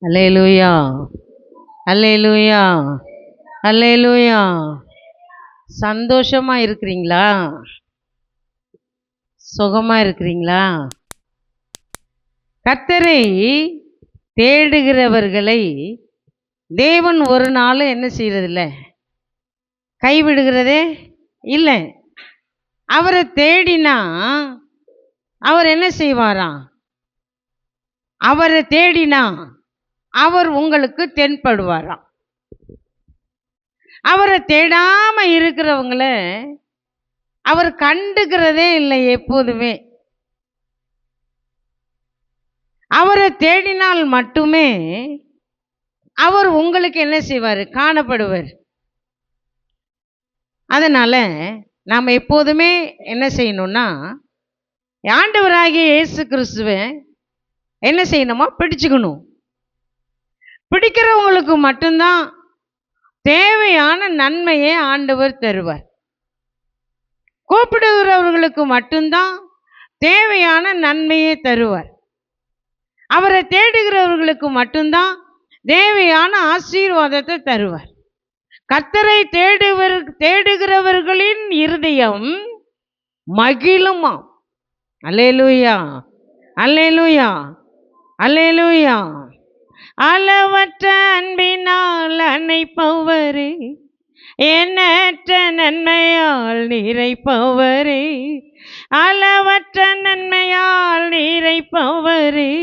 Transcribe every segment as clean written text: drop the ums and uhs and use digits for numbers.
அல்லேலூயா, அல்லேலூயா, அல்லேலூயா. சந்தோஷமா இருக்கிறீங்களா? சுகமா இருக்கிறீங்களா? கர்த்தரை தேடுகிறவர்களை தேவன் ஒரு நாளும் என்ன செய்யறதில்ல, கைவிடுகிறதே இல்லை. அவரை தேடினா அவர் என்ன செய்வாராம்? அவரை தேடினா அவர் உங்களுக்கு தென்படுவாராம். அவரை தேடாம இருக்கிறவங்கள அவர் கண்டுக்கிறதே இல்லை எப்போதுமே. அவரை தேடினால் மட்டுமே அவர் உங்களுக்கு என்ன செய்வார்? காணப்படுவார். அதனால நாம் எப்போதுமே என்ன செய்யணும்னா, ஆண்டவராகிய இயேசு கிறிஸ்துவை என்ன செய்யணுமா? பிடிச்சுக்கணும். பிடிக்கிறவங்களுக்கு மட்டும்தான் தேவையான நன்மையை ஆண்டவர் தருவார். கூப்பிடுகிறவர்களுக்கு மட்டும்தான் தேவையான நன்மையை தருவார். அவரை தேடுகிறவர்களுக்கு மட்டும்தான் தேவையான ஆசீர்வாதத்தை தருவார். கர்த்தரை தேடுகிறவர்களின் இருதயம் மகிழுமா. அல்லேலூயா, அல்லேலூயா, அல்லேலூயா. அளவற்ற அன்பினால் அணைப்பவரே, எண்ணற்ற நன்மையால் நிறைப்பவரே, அளவற்ற நன்மையால் நிறைப்பவரே,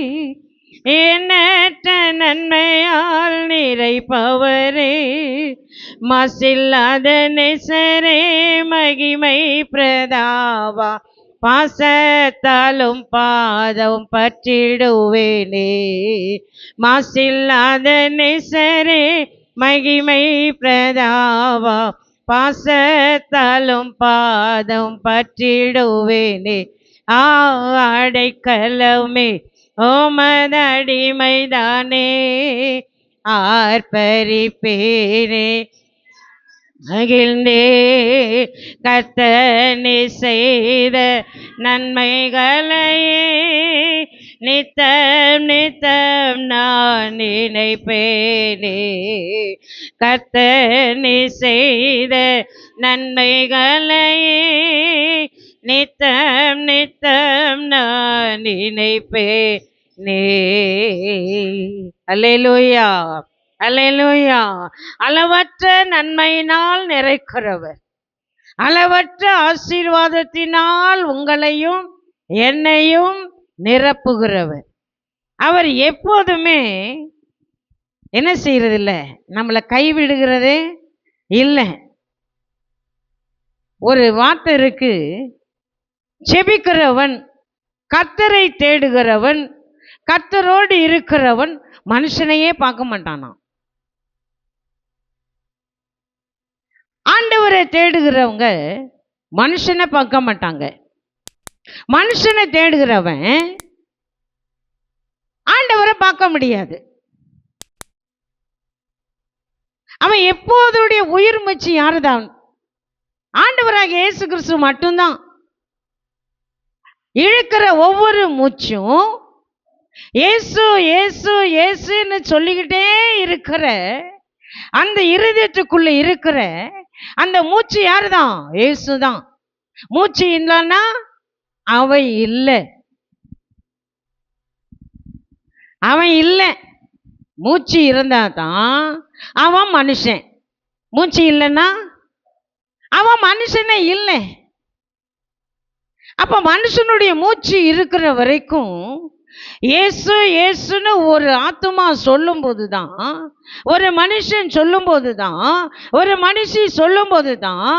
எண்ணற்ற நன்மையால் நிறைப்பவரே, மாசில்லாத நேசரே, மகிமை பிரதாவா, பாசத்தாலும் பாதம் பற்றிடுவேனே, மாசில்லாத நேசரே, மகிமை பிரதாவா, பாசத்தாலும் பாதம் பற்றிடுவேனே, அடைக்கலமே ஓமதடிமைதானே, ஆர்ப்பரிப்பேனே மகிழ்ந்தே கர்த்தனே செய்த நன்மைகளையே நித்தம் நித்தம் நான் நினைப்பேனே, கர்த்தனே செய்த நன்மைகளையே நித்தம் நித்தம் நான் நினைப்பேனே. அல்லேலூயா, அல்லேலூயா. அளவற்ற நன்மையினால் நிறைக்கிறவர், அளவற்ற ஆசீர்வாதத்தினால் உங்களையும் என்னையும் நிரப்புகிறவர். அவர் எப்போதுமே என்ன செய்யறதில்லை, நம்மளை கைவிடுகிறதே இல்லை. ஒரு வார்த்தை இருக்கு, ஜெபிக்கிறவன், கர்த்தரை தேடுகிறவன், கர்த்தரோடு இருக்கிறவன் மனுஷனையே பார்க்க மாட்டானாம். ஆண்டவரை தேடுகிறவங்க மனுஷனை பார்க்க மாட்டாங்க. மனுஷனை தேடுகிறவன் ஆண்டவரை பார்க்க முடியாது. அவன் எப்போதுடைய உயிர் மூச்சு யாருதான்? ஆண்டவராக இயேசு கிறிஸ்து மட்டும்தான். இழுக்கிற ஒவ்வொரு மூச்சும் இயேசு இயேசு இயேசுன்னு சொல்லிக்கிட்டே இருக்கிற அந்த இருதயத்துக்குள்ள இருக்கிற அந்த மூச்சு யாருதான்? இயேசுதான். மூச்சு இல்லைன்னா அவன் இல்லை, அவன் இல்லை. மூச்சு இருந்தா தான் அவன் மனுஷன். மூச்சு இல்லைன்னா அவன் மனுஷனே இல்லை. அப்ப மனுஷனுடைய மூச்சு இருக்கிற வரைக்கும் இயேசு இயேசுன்னு ஒரு ஆத்மா சொல்லும் போதுதான், ஒரு மனுஷன் சொல்லும் போதுதான், ஒரு மனுஷி சொல்லும் போதுதான்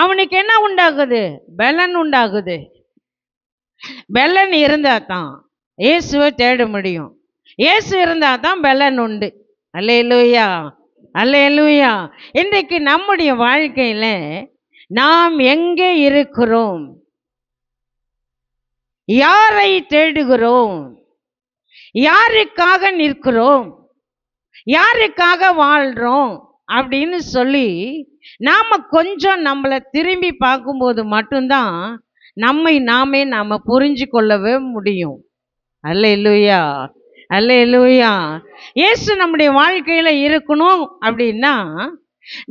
அவனுக்கு என்ன உண்டாகுது? பலன் உண்டாகுது. பலன் இருந்தா தான் இயேசுவை தேட முடியும். இயேசு இருந்தா தான் பலன் உண்டு. அல்லேலூயா, அல்லேலூயா. இன்றைக்கு நம்முடைய வாழ்க்கையில நாம் எங்கே இருக்கிறோம்? யாரை தேடுகிறோம்? யாருக்காக நிற்கிறோம்? யாருக்காக வாழ்றோம் அப்படின்னு சொல்லி நாம கொஞ்சம் நம்மளை திரும்பி பார்க்கும்போது மட்டும்தான் நாம புரிஞ்சு கொள்ளவே முடியும். அல்லேலூயா, அல்லேலூயா. இயேசு நம்முடைய வாழ்க்கையில இருக்கணும் அப்படின்னா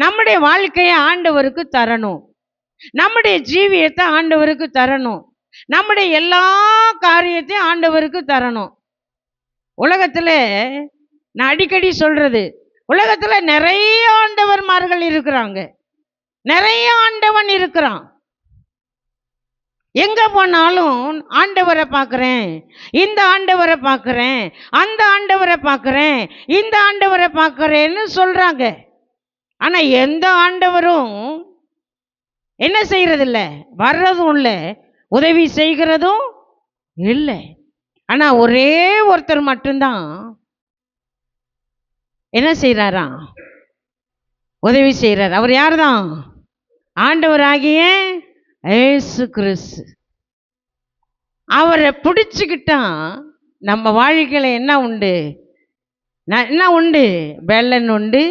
நம்முடைய வாழ்க்கையை ஆண்டவருக்கு தரணும், நம்முடைய ஜீவியத்தை ஆண்டவருக்கு தரணும், நம்முடைய எல்லா காரியத்தையும் ஆண்டவருக்கு தரணும். உலகத்துல நான் அடிக்கடி சொல்றது, உலகத்துல நிறைய ஆண்டவர்மார்கள் இருக்கிறாங்க, நிறைய ஆண்டவன் இருக்கிறான். எங்க போனாலும் ஆண்டவரை பார்க்குறேன், இந்த ஆண்டவரை பார்க்குறேன், அந்த ஆண்டவரை பார்க்குறேன், இந்த ஆண்டவரை பார்க்குறேன்னு சொல்றாங்க. ஆனா எந்த ஆண்டவரும் என்ன செய்யறதில்ல, வர்றதும் இல்லை, உதவி செய்கிறதும் இல்லை. ஆனா ஒரே ஒருத்தர் மட்டும்தான் என்ன செய்யறாரா, உதவி செய்யறார். அவர் யார் தான்? ஆண்டவராகிய இயேசு கிறிஸ்து. அவரை பிடிச்சுக்கிட்டா நம்ம வாழ்க்கையில என்ன உண்டு? என்ன உண்டு? பலன் உண்டு,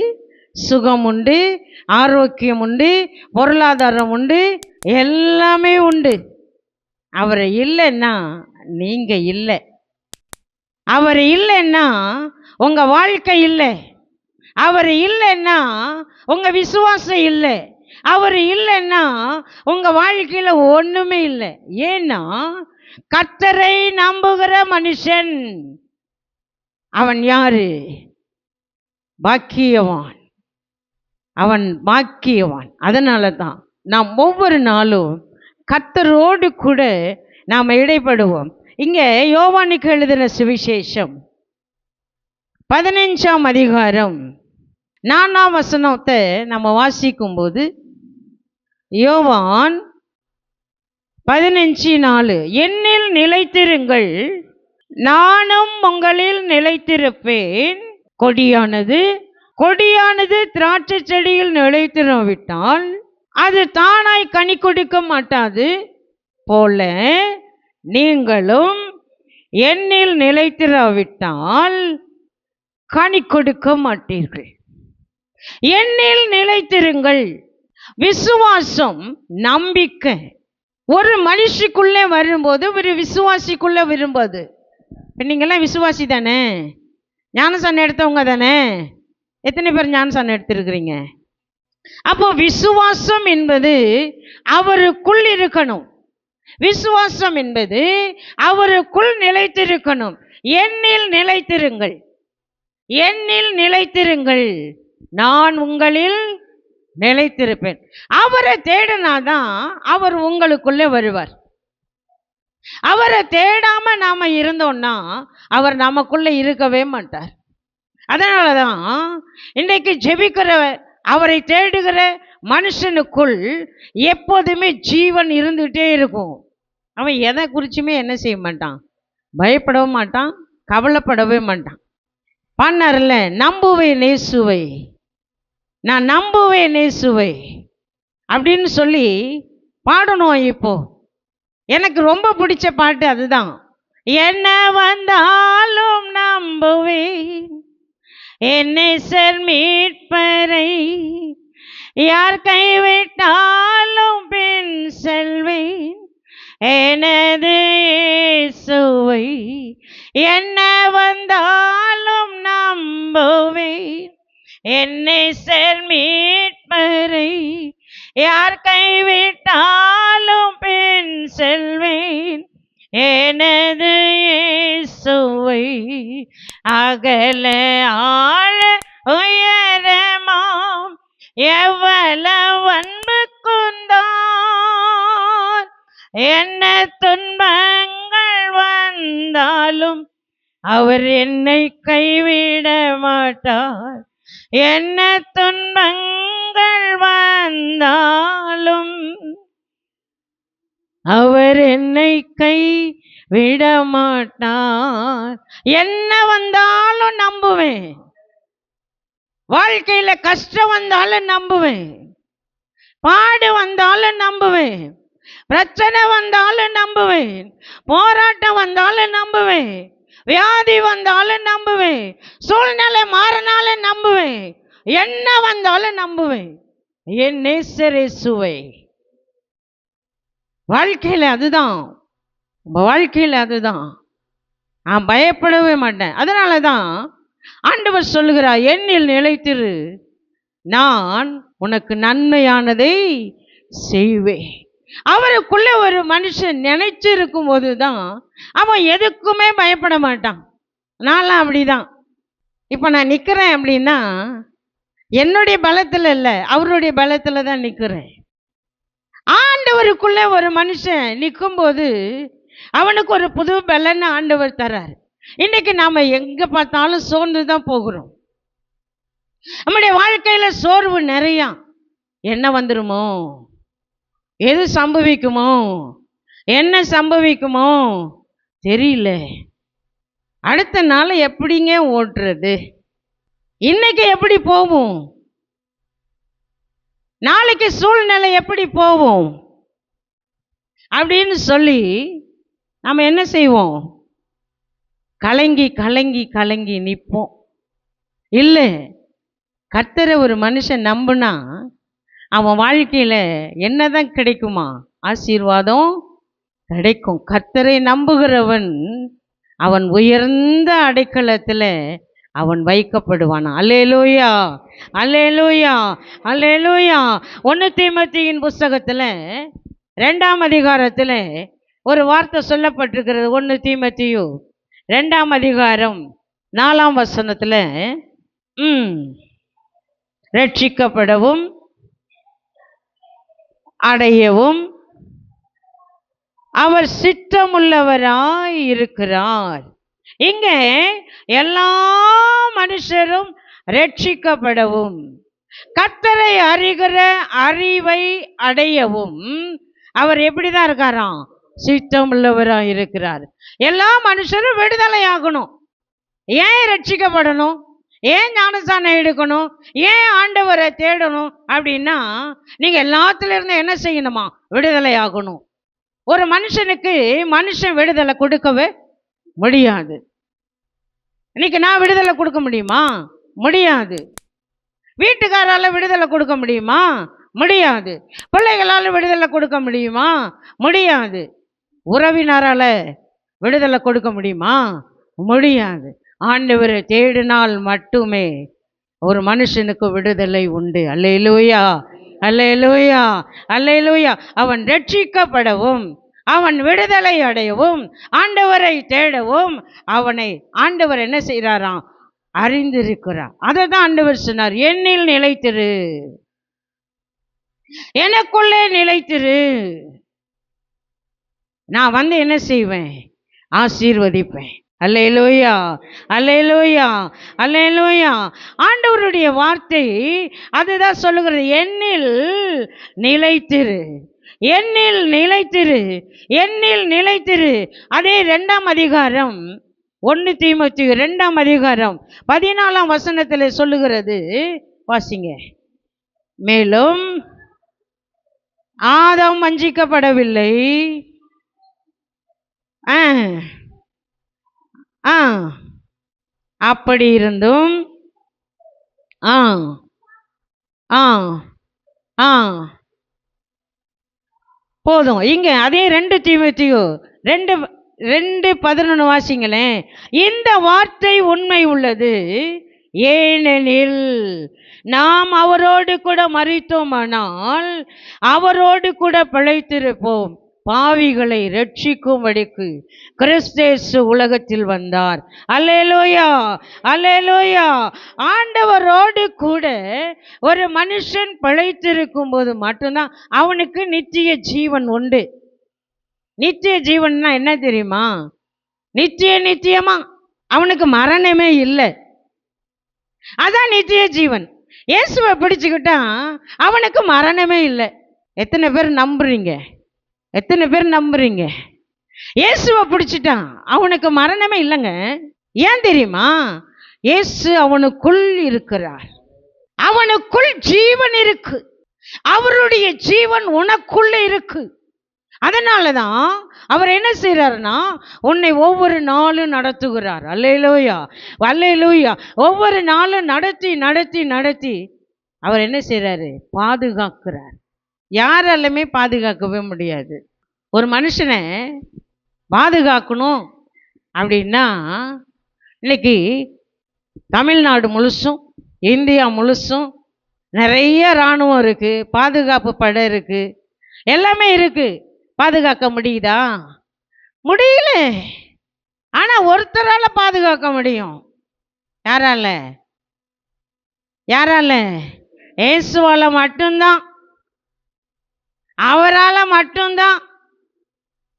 சுகம் உண்டு, ஆரோக்கியம் உண்டு, பொருளாதாரம் உண்டு, எல்லாமே உண்டு. அவர் இல்லைன்னா நீங்க இல்லை, அவர் இல்லைன்னா உங்க வாழ்க்கை இல்லை, அவர் இல்லைன்னா உங்க விசுவாசம் இல்லை, அவர் இல்லைன்னா உங்க வாழ்க்கையில ஒண்ணுமே இல்லை. ஏன்னா கர்த்தரை நம்புகிற மனுஷன் அவன் யாரு? பாக்கியவான், அவன் பாக்கியவான். அதனால தான் நாம் ஒவ்வொரு நாளும் கர்த்தரோடு கூட நாம் இடைப்படுவோம். இங்க யோவானுக்கு எழுதின சுவிசேஷம் 15ஆம் அதிகாரம் 4ஆம் வசனத்தை நம்ம வாசிக்கும் போது, யோவான் 15:4, என்னில் நிலைத்திருங்கள், நானும் உங்களில் நிலைத்திருப்பேன். கொடியானது திராட்சை செடியில் நிலைத்திராவிட்டால் அது தானாய் கனி கொடுக்க மாட்டாது போல, நீங்களும் என்னில் நிலைத்திராவிட்டால் கனி கொடுக்க மாட்டீர்கள். என்னில் நிலைத்திருங்கள். விசுவாசம், நம்பிக்கை ஒரு மனுஷிக்குள்ளே வரும்போது, ஒரு விசுவாசிக்குள்ள வரும்போது, நீங்கெல்லாம் விசுவாசி தானே, ஞானசானம் எடுத்தவங்க தானே? எத்தனை பேர் ஞானசானம் எடுத்திருக்கிறீங்க? அப்போ விசுவாசம் என்பது அவருக்குள் இருக்கணும், விசுவாசம் என்பது அவருக்குள் நிலைத்திருக்கணும். என்னில் நிலைத்திருங்கள், என்னில் நிலைத்திருங்கள், நான் உங்களில் நிலைத்திருப்பேன். அவரை தேடினாதான் அவர் உங்களுக்குள்ளே வருவார். அவரை தேடாம நாம இருந்தோம்னா அவர் நமக்குள்ள இருக்கவே மாட்டார். அதனாலதான் இன்றைக்கு ஜெபிக்கிற, அவரை தேடுகிற மனுஷனுக்குள் எப்போதுமே ஜீவன் இருந்துகிட்டே இருக்கும். அவன் எதை குறிச்சுமே என்ன செய்ய மாட்டான், பயப்படவும் மாட்டான், கவலைப்படவே மாட்டான். பாடினார்ல, நம்புவேன் இயேசுவை, நான் நம்புவேன் இயேசுவை அப்படின்னு சொல்லி பாடணும். இப்போ எனக்கு ரொம்ப பிடிச்ச பாட்டு அதுதான். என்ன வந்தாலும் நம்புவேன் என்னை மீட்பரை, யார் கைவிட்டாலும் பின் செல்வேன் எனது இயேசுவை. என்ன வந்தாலும் நம்புவேன் என்னை மீட்பரை, யார் கைவிட்டாலும் பின் செல்வேன் எனது இயேசுவை. அகல ஆழ உயரமாம் எவ்வளவு அன்புக்குந்தான், என்ன துன்பங்கள் வந்தாலும் அவர் என்னை கைவிட மாட்டார். என்ன துன்பங்கள் வந்தாலும் அவர் என்னை கைவிட மாட்டார். என்ன வந்தாலும் நம்புவேன். வாழ்க்கையில கஷ்டம் வந்தாலும் நம்புவேன், பாடு வந்தாலும் நம்புவேன், பிரச்சனை வந்தாலும் நம்புவேன், போராட்டம் வந்தாலும் நம்புவேன், வியாதி வந்தாலும் நம்புவேன், சூழ்நிலை மாறினாலும் நம்புவேன், என்ன வந்தாலும் நம்புவேன் என் நேசர் இயேசுவை. வாழ்க்கையில அதுதான், வாழ்க்கையில அதுதான். நான் பயப்படவே மாட்டேன். அதனால தான் ஆண்டவர் சொல்லுகிறார், என்னில் நிலைத்திரு, நான் உனக்கு நன்மையானதை செய்வேன். அவருக்குள்ள ஒரு மனுஷன் நினைச்சு இருக்கும் போது தான் அவன் எதுக்குமே பயப்பட மாட்டான். நான்லாம் அப்படிதான். இப்போ நான் நிற்கிறேன் அப்படின்னா என்னுடைய பலத்தில் இல்லை, அவருடைய பலத்தில் தான் நிற்கிறேன். ஆண்டவருக்குள்ள ஒரு மனுஷன் நிற்கும்போது அவனுக்கு ஒரு புது பலன்னு ஆண்டவர் தரார். இன்னைக்கு நாம் எங்கே பார்த்தாலும் சோர்ந்து தான் போகிறோம். நம்முடைய வாழ்க்கையில் சோர்வு நிறையா. என்ன வந்துருமோ, எது சம்பவிக்குமோ, என்ன சம்பவிக்குமோ தெரியல. அடுத்த நாள் எப்படிங்க ஓட்டுறது, இன்னைக்கு எப்படி போவோம், நாளைக்கு சூழ்நிலை எப்படி போவோம் அப்படின்னு சொல்லி நம்ம என்ன செய்வோம், கலங்கி கலங்கி கலங்கி நிற்போம். இல்லை, கர்த்தரை ஒரு மனுஷன் நம்புனா அவன் வாழ்க்கையில் என்னதான் கிடைக்குமா, ஆசீர்வாதம் கிடைக்கும். கர்த்தரை நம்புகிறவன் அவன் உயர்ந்த அடைக்கலத்தில் அவன் வைக்கப்படுவான். அல்லேலூயா, அல்லேலூயா, அல்லேலூயா. 1 தீமோத்தேயுவின் புஸ்தகத்தில் 2ஆம் அதிகாரத்தில் ஒரு வார்த்தை சொல்லப்பட்டிருக்கிறது. 1 தீமோத்தேயு 2ஆம் அதிகாரம் 4ஆம் வசனத்தில், ரட்சிக்கப்படவும் அடையவும் அவர் சித்தமுள்ளவராய் இருக்கிறார். இங்கே எல்லா மனுஷரும் ரட்சிக்கப்படவும் கர்த்தரை அறிகிற அறிவை அடையவும் அவர் எப்படிதான் இருக்காராம், சித்தமுள்ளவராய் இருக்கிறார். எல்லா மனுஷரும் விடுதலை ஆகணும். ஏன் ரட்சிக்கப்படணும், ஏன் ஞானஸ்நானம் எடுக்கணும், ஏன் ஆண்டவரை தேடணும் அப்படின்னா நீங்க எல்லாத்துல இருந்து என்ன செய்யணுமா, விடுதலை ஆகணும். ஒரு மனுஷனுக்கு மனுஷன் விடுதலை கொடுக்கவே முடியாது. இன்னைக்கு நான் விடுதலை கொடுக்க முடியுமா, முடியாது. வீட்டுக்காரால விடுதலை கொடுக்க முடியுமா, முடியாது. பிள்ளைகளால் விடுதலை கொடுக்க முடியுமா, முடியாது. உறவினரால விடுதலை கொடுக்க முடியுமா, முடியாது. ஆண்டவரை தேடினால் மட்டுமே ஒரு மனுஷனுக்கு விடுதலை உண்டு. அல்லேலூயா, அல்லேலூயா, அல்லேலூயா. அவன் ரட்சிக்கப்படவும் அவன் விடுதலை அடையவும் ஆண்டவரை தேடவும் அவனை ஆண்டவர் என்ன செய்கிறாராம், அறிந்திருக்கிறார். அதை தான் ஆண்டவர் சொன்னார், என்னில் நிலைத்திரு, எனக்குள்ளே நிலைத்திரு, நான் வந்து என்ன செய்வேன், ஆசீர்வதிப்பேன். அல்லேலூயா, அல்லேலூயா, அல்லேலூயா. ஆண்டவருடைய வார்த்தை அதுதான் சொல்லுகிறது, என்னில் நிலைத்திரு, என்னில் நிலைத்திரு, என்னில் நிலைத்திரு. அதே 2ஆம் அதிகாரம் 1 தீமோத்தேயு 2ஆம் அதிகாரம் 14ஆம் வசனத்தில் சொல்லுகிறது, வாசிங்க. மேலும் ஆதாம் வஞ்சிக்கப்படவில்லை, அப்படி இருந்தும் போதும். இங்க அதே 2 தீமோத்தேயு 2:11 வாசிங்களேன். இந்த வார்த்தை உண்மை உள்ளது, ஏனெனில் நாம் அவரோடு கூட மரித்தோமானால் அவரோடு கூட பிழைத்திருப்போம். பாவிகளை ரட்சிக்கும்படிக்கு கிறிஸ்து உலகத்தில் வந்தார். அல்லேலூயா, அல்லேலூயா. ஆண்டவரோடு கூட ஒரு மனுஷன் பிழைத்திருக்கும் போது மட்டும்தான் அவனுக்கு நித்திய ஜீவன் உண்டு. நித்திய ஜீவன்னா என்ன தெரியுமா, நித்தியமா அவனுக்கு மரணமே இல்லை, அதான் நித்திய ஜீவன். இயேசுவை பிடிச்சுக்கிட்டா அவனுக்கு மரணமே இல்லை. எத்தனை பேர் நம்புறீங்க, எத்தனை பேர் நம்புறீங்க? இயேசுவை பிடிச்சிட்டான் அவனுக்கு மரணமே இல்லைங்க. ஏன் தெரியுமா, இயேசு அவனுக்குள் இருக்கிறார், அவனுக்குள் ஜீவன் இருக்கு, அவருடைய ஜீவன் உனக்குள்ள இருக்கு. அதனால தான் அவர் என்ன செய்கிறாருன்னா உன்னை ஒவ்வொரு நாளும் நடத்துகிறார். அல்லேலூயா, அல்லேலூயா. ஒவ்வொரு நாளும் நடத்தி நடத்தி நடத்தி அவர் என்ன செய்கிறாரு, பாதுகாக்கிறார். யாராலுமே பாதுகாக்கவே முடியாது. ஒரு மனுஷனை பாதுகாக்கணும் அப்படின்னா இன்னைக்கு தமிழ்நாடு முழுசும், இந்தியா முழுசும் நிறைய இராணுவம் இருக்குது, பாதுகாப்பு படை இருக்குது, எல்லாமே இருக்குது. பாதுகாக்க முடியுதா? முடியல. ஆனால் ஒருத்தரால் பாதுகாக்க முடியும். யாரால? யாரால? இயேசுவால் மட்டும்தான். அவரால் மட்டும்தான்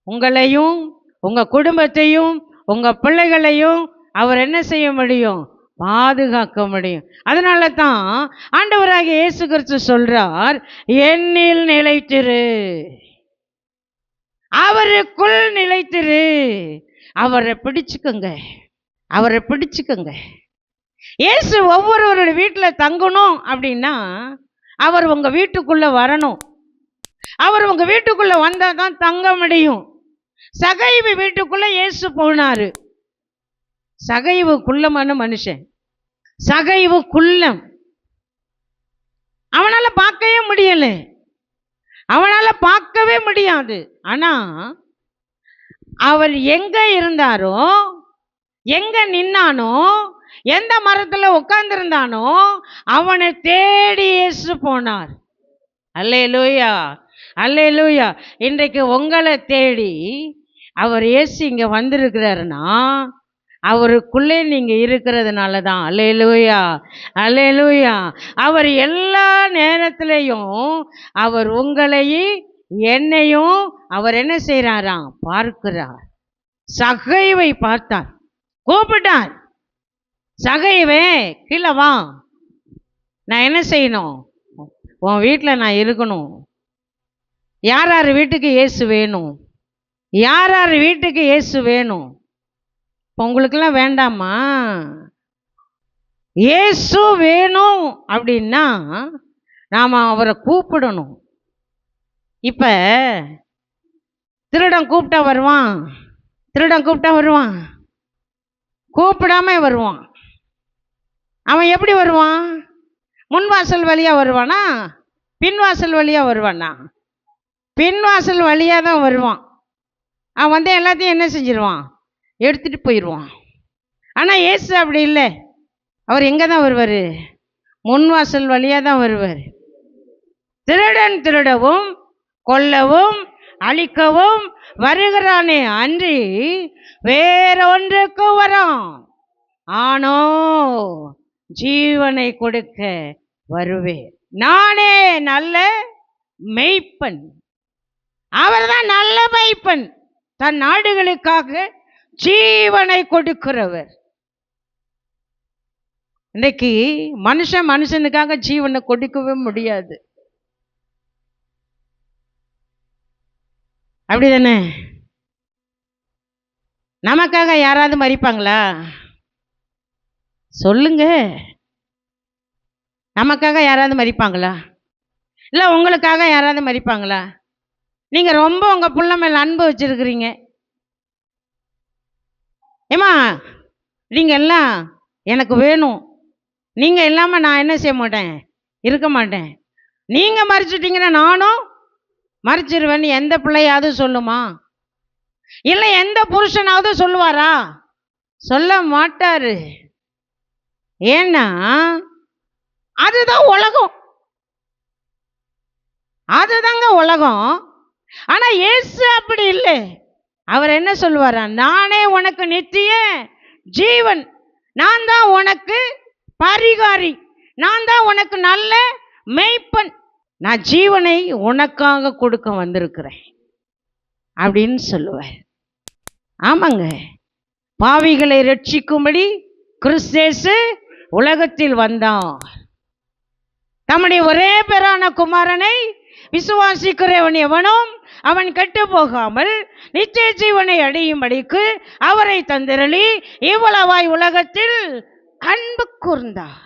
உங்களையும் உங்கள் குடும்பத்தையும் உங்கள் பிள்ளைகளையும் அவர் என்ன செய்ய முடியும்? பாதுகாக்க முடியும். அதனால தான் ஆண்டவராகிய இயேசு கிறிஸ்து சொல்றார், என்னில் நிலைத்திரு, அவருக்குள் நிலைத்திரு. அவரை பிடிச்சுக்கோங்க, அவரை பிடிச்சுக்கோங்க. இயேசு ஒவ்வொருவருடைய வீட்டில் தங்கணும் அப்படின்னா அவர் உங்கள் வீட்டுக்குள்ளே வரணும். அவர் உங்கள் வீட்டுக்குள்ளே வந்தால் தான் தங்க முடியும். சகைவு வீட்டுக்குள்ளே இயேசு போனார். சகைவு குள்ளமான மனுஷன், சகைவு குள்ளம். அவனால் பார்க்கவே முடியல, அவனால் பார்க்கவே முடியாது. ஆனால் அவர் எங்கே இருந்தாரோ, எங்கே நின்னானோ, எந்த மரத்தில் உட்கார்ந்துருந்தானோ அவனை தேடி இயேசு போனார். அல்லேலூயா, அல்லேலூயா. இன்றைக்கு உங்களை தேடி அவர் இயேசு இங்கே வந்திருக்கிறாருன்னா அவருக்குள்ளே நீங்கள் இருக்கிறதுனால தான். அல்லேலூயா, அல்லேலூயா. அவர் எல்லா நேரத்திலையும் அவர் உங்களையும் என்னையும் அவர் என்ன செய்கிறாராம்? பார்க்கிறார். சகைவை பார்த்தார், கூப்பிட்டார். சகைவே கீழே வா, நான் என்ன செய்யணும்? உன் வீட்டில் நான் இருக்கணும். யார் யார் வீட்டுக்கு இயேசு வேணும்? யார் யார் வீட்டுக்கு இயேசு வேணும்? உங்களுக்கெல்லாம் வேண்டாமா? இயேசு வேணும் அப்படின்னா நாம் அவரை கூப்பிடணும். இப்போ திருடன் கூப்பிட்டா வருவான்? திருடன் கூப்பிட்டா வருவான்? கூப்பிடாம வருவான். அவன் எப்படி வருவான்? முன்வாசல் வழியாக வருவானா, பின்வாசல் வழியாக வருவானா? பின்வாசல் வழியாக தான் வருவான். அவன் வந்து எல்லாத்தையும் என்ன செஞ்சிருவான்? எடுத்துகிட்டு போயிடுவான். ஆனால் இயேசு அப்படி இல்லை. அவர் எங்கே தான் வருவார்? முன்வாசல் வழியாக தான் வருவார். திருடன் திருடவும் கொல்லவும் அழிக்கவும் வருகிறானே அன்றி வேற ஒன்றுக்கு வரான். ஆனோ ஜீவனை கொடுக்க வருவேன். நானே நல்ல மெய்ப்பன். அவர் தான் நல்ல மெய்ப்பன், தன் நாடுகளுக்காக ஜீவனை கொடுக்கிறவர். இன்றைக்கு மனுஷன் மனுஷனுக்காக ஜீவனை கொடுக்கவே முடியாது. அப்படிதானே? நமக்காக யாராவது மரிப்பாங்களா? சொல்லுங்க. நமக்காக யாராவது மரிப்பாங்களா? இல்லை உங்களுக்காக யாராவது மரிப்பாங்களா? நீங்கள் ரொம்ப உங்கள் புள்ள மேலே அன்பு வச்சுருக்கிறீங்க. ஏம்மா நீங்கள் எல்லாம் எனக்கு வேணும், நீங்கள் இல்லாமல் நான் என்ன செய்ய மாட்டேன், இருக்க மாட்டேன். நீங்கள் மறிச்சிட்டிங்கன்னா நானும் மறிச்சிருவேன்னு எந்த பிள்ளையாவது சொல்லுமா? இல்லை எந்த புருஷனாவது சொல்லுவாரா? சொல்ல மாட்டாரு. ஏன்னா அதுதான் உலகம், அதுதாங்க உலகம். ஆனால் இயேசு அப்படி இல்லை. அவர் என்ன சொல்லுவாரா? நானே உனக்கு நித்திய ஜீவன், நான் தான் உனக்கு பரிகாரி, நான் தான் உனக்கு நல்ல மெய்ப்பன், நான் ஜீவனை உனக்காக கொடுக்க வந்திருக்கிறேன் அப்படின்னு சொல்லுவார். ஆமாங்க, பாவிகளை ரட்சிக்கும்படி கிறிஸ்து உலகத்தில் வந்தார். தம்முடைய ஒரே பேரான குமாரனை விசுவாசிக்கிறவன் எவனும் அவன் கெட்டு போகாமல் நித்திய ஜீவனை அடையும்படிக்கு அவரை தந்திரளி இவ்வளவாய் உலகத்தில் அன்பு கூர்ந்தார்.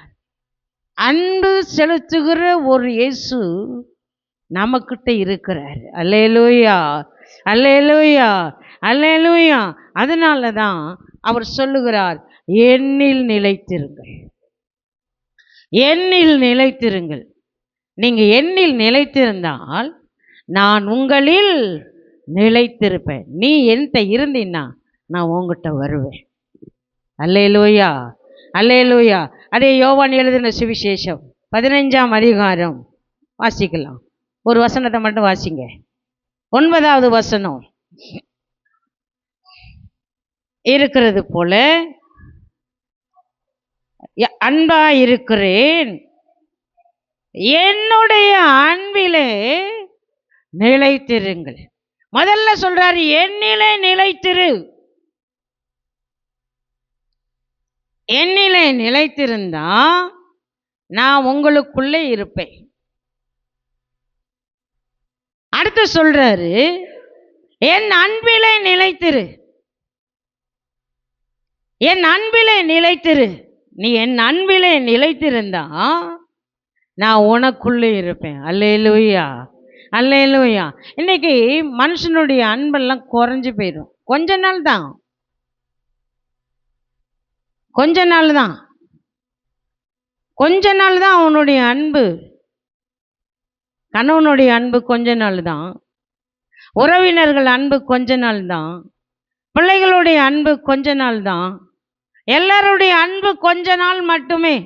அன்பு செலுத்துகிற ஒரு இயேசு நமக்கிட்ட இருக்கிறார். அல்லேலூயா, அல்லேலூயா, அல்லேலூயா. அதனால தான் அவர் சொல்லுகிறார், என்னில் நிலைத்திருங்கள், என்னில் நிலைத்திருங்கள். நீங்கள் என்னில் நிலைத்திருந்தால் நான் உங்களில் நிலைத்திருப்பேன். நீ என்கிட்ட இருந்தீன்னா நான் உங்ககிட்ட வருவேன். அல்லேலூயா, அல்லேலூயா. அதே யோவான் எழுதின சுவிசேஷம் 15ஆம் அதிகாரம் வாசிக்கலாம். ஒரு வசனத்தை மட்டும் வாசிங்க. 9வது வசனம். இருக்கிறது போல அன்பா இருக்கிறேன், என்னுடைய அன்பிலே நிலைத்திருங்கள். முதல்ல சொல்றாரு, என்னிலே நிலைத்திரு. என்னிலே நிலைத்திருந்தா நான் உங்களுக்குள்ளே இருப்பேன். அடுத்து சொல்றாரு, என் அன்பிலே நிலைத்திரு. என் அன்பிலே நிலைத்திரு. நீ என் அன்பிலே நிலைத்திருந்தா நான் உனக்குள்ளே இருப்பேன். அல்லேலூயா, அல்லேலூயா. இன்னைக்கு மனுஷனுடைய அன்பெல்லாம் குறைஞ்சு போயிடும். கொஞ்ச நாள் தான், கொஞ்ச நாள் தான், கொஞ்ச நாள் தான் அவனுடைய அன்பு. கணவனுடைய அன்பு கொஞ்ச நாள் தான், உறவினர்கள் அன்பு கொஞ்ச நாள் தான், பிள்ளைகளுடைய அன்பு கொஞ்ச நாள் தான், எல்லாருடைய அன்பு கொஞ்ச நாள் மட்டுமே.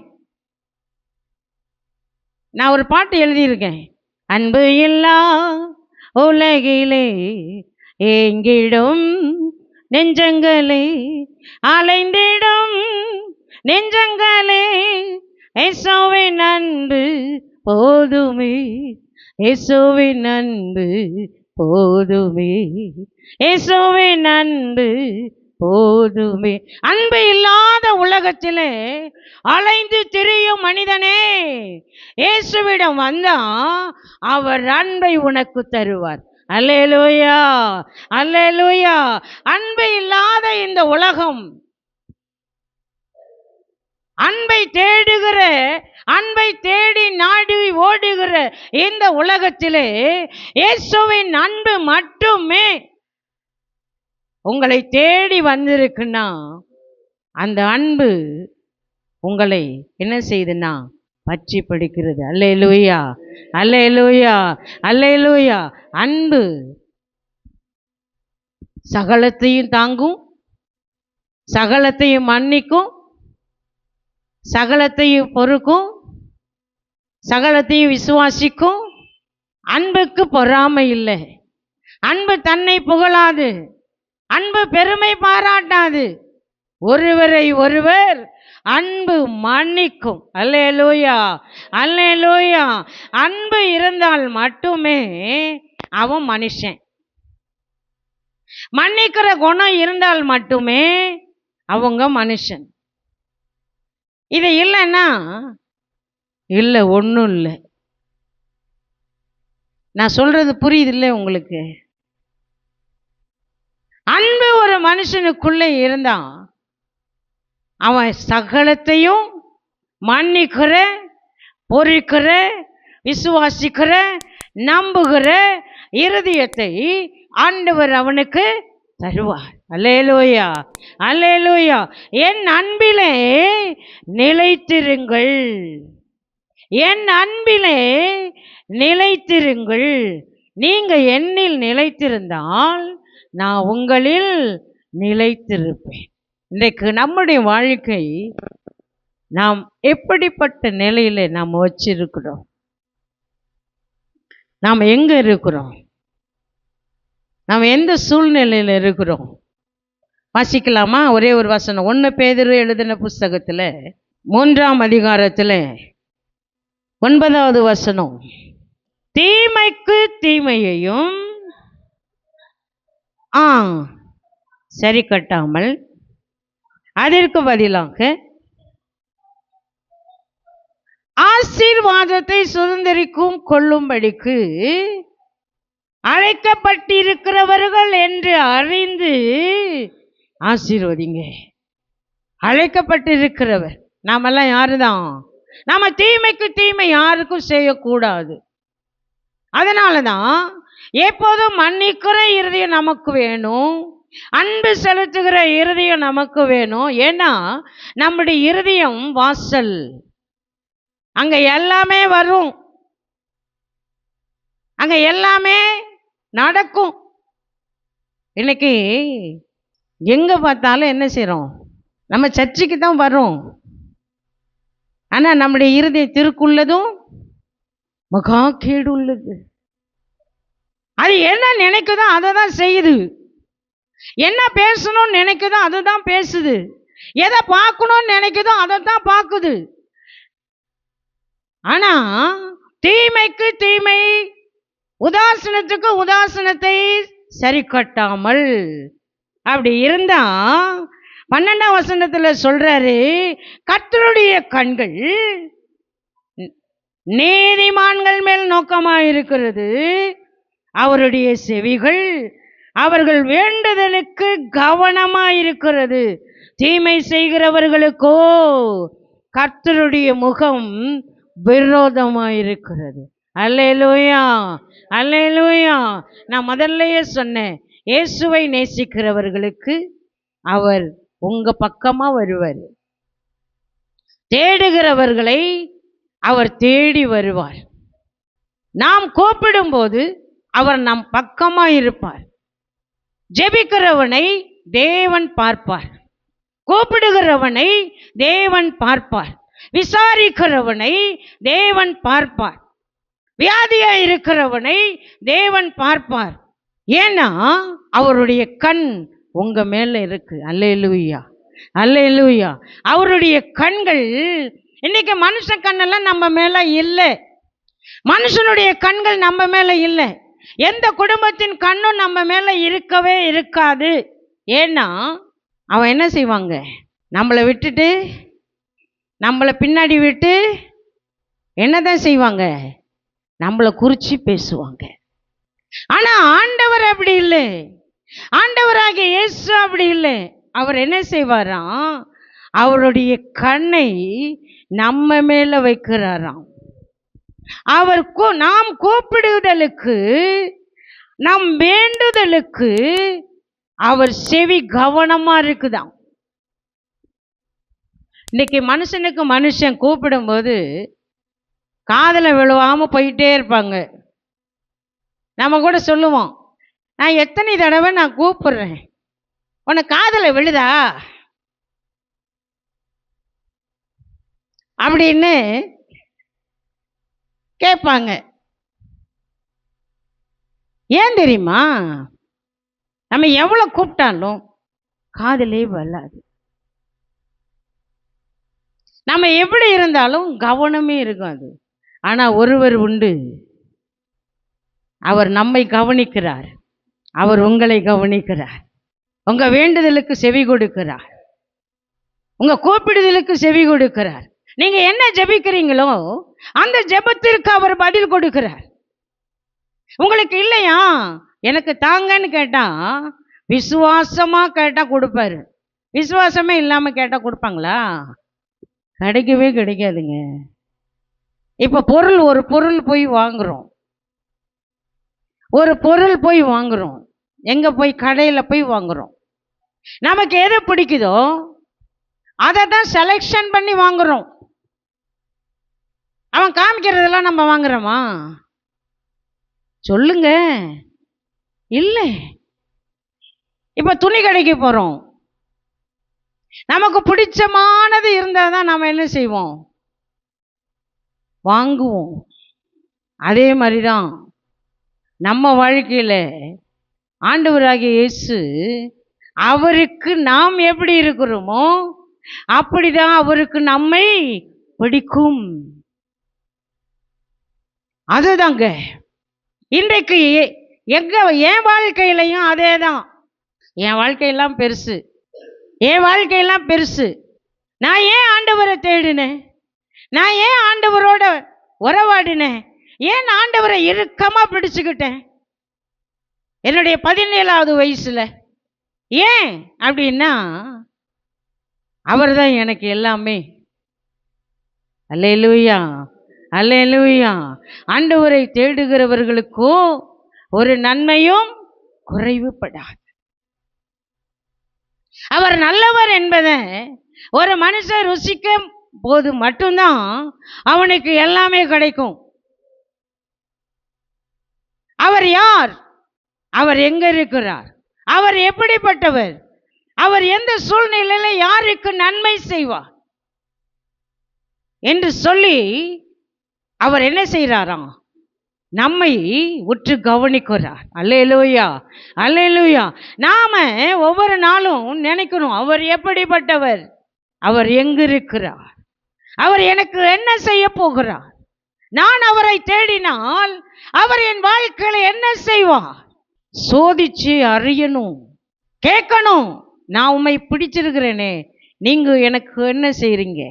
நான் ஒரு பாட்டு எழுதியிருக்கேன். அன்பு இல்லா உலகிலே ஏங்கிடும் நெஞ்சங்களே, அலைந்திடும் நெஞ்சங்களே, இயேசுவின் அன்பு போதுமே, இயேசுவின் அன்பு போதுமே, இயேசுவின் அன்பு போதுமே. அன்பு இல்லாத உலகத்திலே அலைந்து திரியும் மனிதனே, இயேசுவிடம் வந்தா அவர் அன்பை உனக்கு தருவார். அல்லேலூயா, அல்லேலூயா. அன்பு இல்லாத இந்த உலகம், அன்பை தேடுகிற, அன்பை தேடி நாடி ஓடுகிற இந்த உலகத்திலே இயேசுவின் அன்பு மட்டுமே உங்களை தேடி வந்திருக்குன்னா, அந்த அன்பு உங்களை என்ன செய்யுதுன்னா பற்றி பிடிக்கிறது. அல்லேலூயா, அல்லேலூயா, அல்லேலூயா. அன்பு சகலத்தையும் தாங்கும், சகலத்தையும் மன்னிக்கும், சகலத்தையும் பொறுக்கும், சகலத்தையும் விசுவாசிக்கும். அன்புக்கு பொறாமை இல்லை. அன்பு தன்னை புகழாது, அன்பு பெருமை பாராட்டாது, ஒருவரை ஒருவர் அன்பு மன்னிக்கும். அல்லேலூயா, அல்லேலூயா. அன்பு இருந்தால் மட்டுமே அவன் மனுஷன். மன்னிக்கிற குணம் இருந்தால் மட்டுமே அவங்க மனுஷன். இது இல்லைன்னா இல்லை, ஒன்றும் இல்லை. நான் சொல்றது புரியுது இல்லை உங்களுக்கு? அன்பு ஒரு மனுஷனுக்குள்ளே இருந்தா அவன் சகலத்தையும் மன்னிக்கிற, பொறுக்கிற, விசுவாசிக்கிற, நம்புகிற இருதயத்தை ஆண்டவர் அவனுக்கு தருவார். அல்லேலூயா, அல்லேலூயா. என் அன்பிலே நிலைத்திருங்கள், என் அன்பிலே நிலைத்திருங்கள். நீங்க என்னில் நிலைத்திருந்தால் நான் உங்களில் நிலைத்திருப்பேன். இன்றைக்கு நம்முடைய வாழ்க்கை நாம் எப்படிப்பட்ட நிலையில நாம் வச்சிருக்கிறோம்? நாம் எங்க இருக்கிறோம்? நாம் எந்த சூழ்நிலையில் இருக்கிறோம்? வாசிக்கலாமா? ஒரே ஒரு வசனம். 1 பேதுரு எழுதின புஸ்தகத்தில் 3ஆம் அதிகாரத்தில் 9வது வசனம். தீமைக்கு தீமையையும் சரி கட்டாமல் அதற்கு பதிலாக ஆசீர்வாதத்தை சுதந்திரிக்கும் கொள்ளும்படிக்கு அழைக்கப்பட்டிருக்கிறவர்கள் என்று அறிந்து ஆசீர்வதிங்க. அழைக்கப்பட்டிருக்கிறவர் நாமெல்லாம் யாருதான்? நாம தீமைக்கு தீமை யாருக்கும் செய்யக்கூடாது. அதனாலதான் எப்போதும் மன்னிக்கிற இருதயம் நமக்கு வேணும், அன்பு செலுத்துகிற இருதயம் நமக்கு வேணும். ஏன்னா நம்முடைய இருதயம் வாசல், அங்க எல்லாமே வரும், அங்க எல்லாமே நடக்கும். இன்னைக்கு எங்கே பார்த்தாலும் என்ன செய்கிறோம்? நம்ம சர்ச்சுக்கு தான் வரோம். ஆனால் நம்முடைய இருதயத்திற்குள்ளதும் மகா கேடு உள்ளது. அது என்ன நினைக்குதோ அதை தான் செய்யுது. என்ன பேசணும்னு நினைக்குதோ அதை தான் பேசுது. எதை பார்க்கணும்னு நினைக்குதோ அதை தான் பார்க்குது. ஆனா தீமைக்கு தீமை, உதாசனத்துக்கு உதாசனத்தை சரி கட்டாமல் அப்படி இருந்தா 12ஆம் வசனத்துல சொல்றாரு, கர்த்தருடைய கண்கள் நீதிமான்கள் மேல் நோக்கமாயிருக்கிறது, அவருடைய செவிகள் அவர்கள் வேண்டுதலுக்கு கவனமாயிருக்கிறது. தீமை செய்கிறவர்களுக்கோ கர்த்தருடைய முகம் விரோதமாயிருக்கிறது. அல்லேலூயா, அல்லேலூயா. நான் முதல்லயே சொன்னேன், இயேசுவை நேசிக்கிறவர்களுக்கு அவர் உங்க பக்கமா வருவார். தேடுகிறவர்களை அவர் தேடி வருவார். நாம் கூப்பிடும்போது அவர் நம் பக்கமா இருப்பார். ஜெபிக்கிறவனை தேவன் பார்ப்பார். கூப்பிடுகிறவனை தேவன் பார்ப்பார். விசாரிக்கிறவனை தேவன் பார்ப்பார். வியாதியா இருக்கிறவனை தேவன் பார்ப்பார். ஏன்னா அவருடைய கண் உங்க மேல இருக்கு. அல்லேலூயா, அல்லேலூயா. அவருடைய கண்கள் இன்னைக்கு மனுஷ கண்ணெல்லாம் நம்ம மேல இல்லை. மனுஷனுடைய கண்கள் நம்ம மேல இல்லை. எந்த குடும்பத்தின் கண்ணும் நம்ம மேல இருக்கவே இருக்காது. ஏன்னா அவன் என்ன செய்வாங்க? நம்மளை விட்டுட்டு, நம்மளை பின்னாடி விட்டு என்னதான் செய்வாங்க? நம்மளை குறிச்சு பேசுவாங்க. ஆனா ஆண்டவர் அப்படி இல்லை. ஆண்டவராகிய இயேசு அப்படி இல்லை. அவர் என்ன செய்வாராம்? அவருடைய கண்ணை நம்ம மேல வைக்கிறாராம். அவர் நாம் கூப்பிடுதலுக்கு, நம் வேண்டுதலுக்கு அவர் செவி கவனமா இருக்குதாம். இன்னைக்கு மனுஷனுக்கு மனுஷன் கூப்பிடும்போது காதில் விழுவாம போயிட்டே இருப்பாங்க. நம்ம கூட சொல்லுவோம், நான் எத்தனை தடவை நான் கூப்பிடுறேன், உனக்கு காதில் விழுதா அப்படின்னு கேட்பாங்க. ஏன் தெரியுமா? நம்ம எவ்வளோ கூப்பிட்டாலும் காதிலே விழாது. நம்ம எப்படி இருந்தாலும் கவனமே இருக்கும் அது. ஆனால் ஒருவர் உண்டு, அவர் நம்மை கவனிக்கிறார். அவர் உங்களை கவனிக்கிறார். உங்க வேண்டுதலுக்கு செவி கொடுக்கிறார். உங்க கூப்பிடுதலுக்கு செவி கொடுக்கிறார். நீங்க என்ன ஜெபிக்கிறீங்களோ அந்த ஜெபத்திற்கு அவர் பதில் கொடுக்கிறார். உங்களுக்கு இல்லையா, எனக்கு தாங்கன்னு கேட்டா, விசுவாசமா கேட்டா கொடுப்பாரு. விசுவாசமே இல்லாம கேட்டா கொடுப்பாங்களா? கிடைக்கவே கிடைக்காதுங்க. இப்ப ஒரு பொருள் போய் வாங்குறோம். ஒரு பொருள் போய் வாங்குறோம். எங்க போய்? கடையில் போய் வாங்குறோம். நமக்கு எது பிடிக்குதோ அதை தான் செலெக்ஷன் பண்ணி வாங்குறோம். அவன் காமிக்கிறதெல்லாம் நம்ம வாங்குறோமா? சொல்லுங்க, இல்லை. இப்ப துணி கடைக்கு போறோம். நமக்கு பிடிச்சமானது இருந்தால் தான் நாம் என்ன செய்வோம்? வாங்குவோம். அதே மாதிரிதான் நம்ம வாழ்க்கையில ஆண்டவராகிய இயேசு, அவருக்கு நாம் எப்படி இருக்கிறோமோ அப்படிதான் அவருக்கு நம்மை பிடிக்கும். அதுதாங்க இன்றைக்கு என் வாழ்க்கையிலையும் அதே தான். என் வாழ்க்கையெல்லாம் பெருசு, என் வாழ்க்கையெல்லாம் பெருசு. நான் ஏன் ஆண்டவரை தேடினேன்? நான் ஏன் ஆண்டவரோட உறவாடினேன்? ஏன் ஆண்டவரை இறுக்கமா பிடிச்சுக்கிட்டேன் என்னுடைய 17வது வயசுல? ஏன் அப்படின்னா அவர் தான் எனக்கு எல்லாமே. அல்லேலூயா, அல்லேலூயா. ஆண்டவரை தேடுகிறவர்களுக்கோ ஒரு நன்மையும் குறைவுபடாது. அவர் நல்லவர் என்பதை ஒரு மனுஷன் ருசிக்கும் போது மட்டும்தான் அவனுக்கு எல்லாமே கிடைக்கும். அவர் யார்? அவர் எங்க இருக்கிறார்? அவர் எப்படிப்பட்டவர்? அவர் எந்த சூழ்நிலையில யாருக்கு நன்மை செய்வார் என்று சொல்லி அவர் என்ன செய்கிறாராம்? நம்மை உற்று கவனிக்கிறார். அல்லேலூயா, அல்லேலூயா. நாம ஒவ்வொரு நாளும் நினைக்கணும், அவர் எப்படிப்பட்டவர், அவர் எங்கு இருக்கிறார், அவர் எனக்கு என்ன செய்ய போகிறார், நான் அவரை தேடினால் அவர் என் வாழ்க்கையில என்ன செய்வார், சோதிச்சு அறியணும், கேட்கணும். நான் உண்மை பிடிச்சிருக்கிறேனே, நீங்க எனக்கு என்ன செய்றீங்க?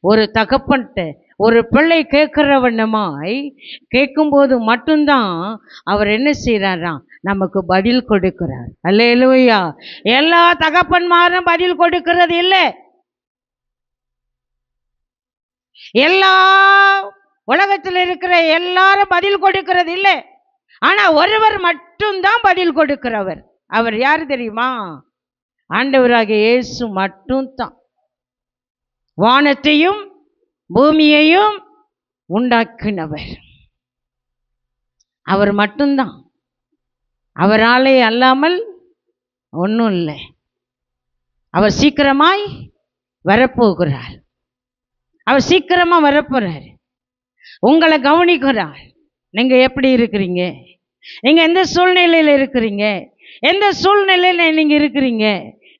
ஒரு தகப்பன்ட்ட ஒரு பிள்ளை கேட்கிற வண்ணமாய் கேட்கும்போது மட்டும்தான் அவர் என்ன செய்யறாராம்? நமக்கு பதில் கொடுக்கிறார். அல்லேலூயா. எல்லா தகப்பன்மாரும் பதில் கொடுக்கிறது இல்லை, எல்லா உலகத்தில் இருக்கிற எல்லாரும் பதில் கொடுக்கிறது இல்லை. ஆனா ஒருவர் மட்டும்தான் பதில் கொடுக்கிறவர். அவர் யார் தெரியுமா? ஆண்டவராகிய இயேசு மட்டும்தான். வானத்தையும் பூமியையும் உண்டாக்கினவர் அவர் மட்டும்தான். அவராலே அல்லாமல் ஒன்றும் இல்லை. அவர் சீக்கிரமாய் வரப்போகிறார். அவர் சீக்கிரமா வரப்போறார். உங்களை கவனிக்கிறார். நீங்க எப்படி இருக்கிறீங்க, நீங்க எந்த சூழ்நிலையில இருக்கிறீங்க, எந்த சூழ்நிலையில நீங்க இருக்கிறீங்க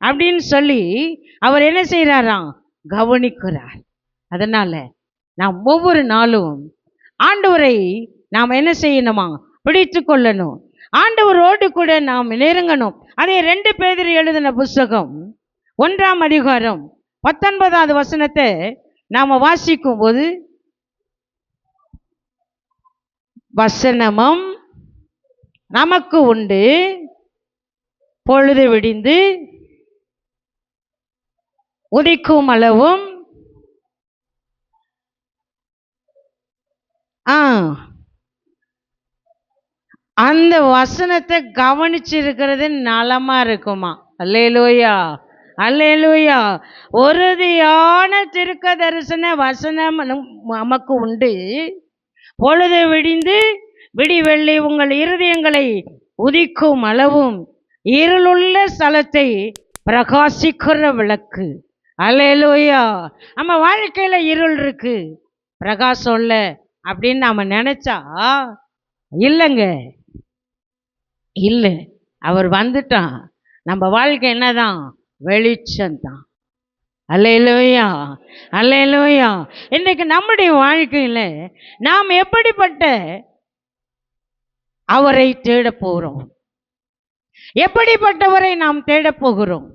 அப்படின்னு சொல்லி அவர் என்ன செய்யறாராம்? கவனிக்கிறார். அதனால நாம் ஒவ்வொரு நாளும் ஆண்டவரை நாம் என்ன செய்யணுமா? பிடித்து கொள்ளணும். ஆண்டவரோடு கூட நாம் நெருங்கணும். அதே 2 பேதுரு எழுதின புஸ்தகம் 1ஆம் அதிகாரம் 19வது வசனத்தை நாம வாசிக்கும் போது, வசனமும் நமக்கு உண்டு, பொழுது விடிந்து உதிக்கும் அளவும் அந்த வசனத்தை கவனிச்சிருக்கிறது நலமா இருக்குமா? அல்லேலூயா, அல்லேலூயா. உறுதியான தீர்க்க தரிசன வசனம் நமக்கு உண்டு. பொழுது விடிந்து விடிவெள்ளி உங்கள் இருதயங்களை உதிக்கும் அளவும் இருளுள்ள ஸ்தலத்தை பிரகாசிக்கிற விளக்கு. அல்லேலூயா. நம்ம வாழ்க்கையில இருள் இருக்கு, பிரகாசம் இல்லை அப்படின்னு நாம நினைச்சா இல்லைங்க, இல்லை. அவர் வந்துட்டான். நம்ம வாழ்க்கை என்னதான்? வெளிச்சம்தான். அல்லேலூயா, அல்லேலூயா. இன்றைக்கு நம்முடைய வாழ்க்கையில நாம் எப்படிப்பட்ட அவரை தேட போகிறோம்? எப்படிப்பட்டவரை நாம் தேட போகிறோம்?